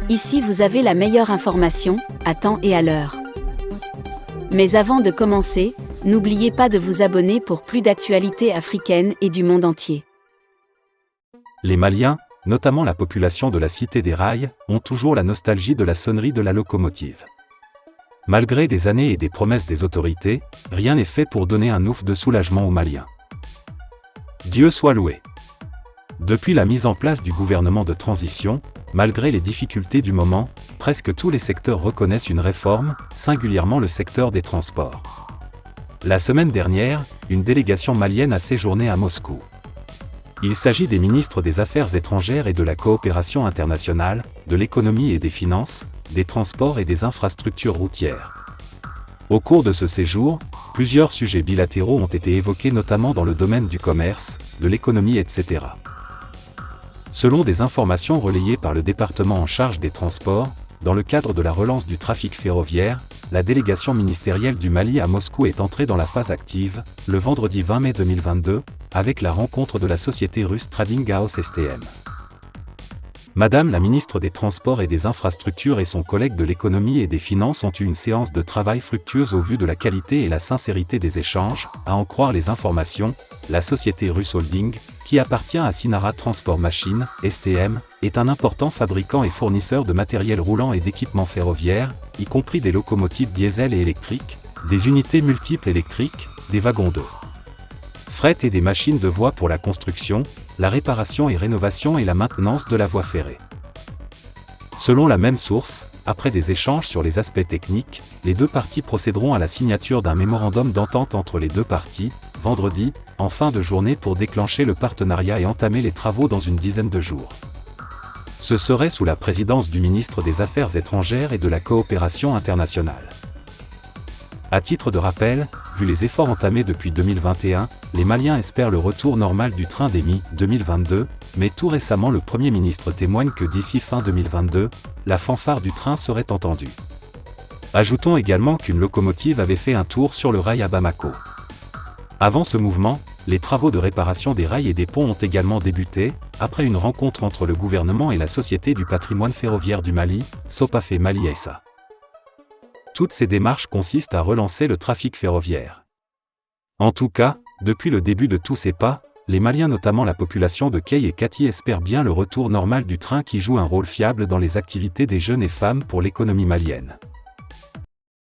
Ici vous avez la meilleure information, à temps et à l'heure. Mais avant de commencer, n'oubliez pas de vous abonner pour plus d'actualités africaines et du monde entier. Les Maliens, notamment la population de la Cité des Rails, ont toujours la nostalgie de la sonnerie de la locomotive. Malgré des années et des promesses des autorités, rien n'est fait pour donner un ouf de soulagement aux Maliens. Dieu soit loué. Depuis la mise en place du gouvernement de transition, malgré les difficultés du moment, presque tous les secteurs reconnaissent une réforme, singulièrement le secteur des transports. La semaine dernière, une délégation malienne a séjourné à Moscou. Il s'agit des ministres des Affaires étrangères et de la coopération internationale, de l'économie et des finances, des transports et des infrastructures routières. Au cours de ce séjour, plusieurs sujets bilatéraux ont été évoqués notamment dans le domaine du commerce, de l'économie, etc. Selon des informations relayées par le département en charge des transports, dans le cadre de la relance du trafic ferroviaire, la délégation ministérielle du Mali à Moscou est entrée dans la phase active, le vendredi 20 mai 2022, avec la rencontre de la société russe Trading House STM. Madame la ministre des Transports et des Infrastructures et son collègue de l'économie et des finances ont eu une séance de travail fructueuse au vu de la qualité et la sincérité des échanges, à en croire les informations. La société russe Holding, qui appartient à Sinara Transport Machine, STM, est un important fabricant et fournisseur de matériel roulant et d'équipements ferroviaires, y compris des locomotives diesel et électriques, des unités multiples électriques, des wagons de fret et des machines de voie pour la construction, la réparation et rénovation et la maintenance de la voie ferrée. Selon la même source, après des échanges sur les aspects techniques, les deux parties procéderont à la signature d'un mémorandum d'entente entre les deux parties, vendredi, en fin de journée pour déclencher le partenariat et entamer les travaux dans une dizaine de jours. Ce serait sous la présidence du ministre des Affaires étrangères et de la coopération internationale. À titre de rappel, vu les efforts entamés depuis 2021, les Maliens espèrent le retour normal du train dès mi-2022, mais tout récemment le Premier ministre témoigne que d'ici fin 2022, la fanfare du train serait entendue. Ajoutons également qu'une locomotive avait fait un tour sur le rail à Bamako. Avant ce mouvement, les travaux de réparation des rails et des ponts ont également débuté, après une rencontre entre le gouvernement et la Société du patrimoine ferroviaire du Mali, Sopafé Mali SA. Toutes ces démarches consistent à relancer le trafic ferroviaire. En tout cas, depuis le début de tous ces pas, les Maliens, notamment la population de Kay et Kati, espèrent bien le retour normal du train qui joue un rôle fiable dans les activités des jeunes et femmes pour l'économie malienne.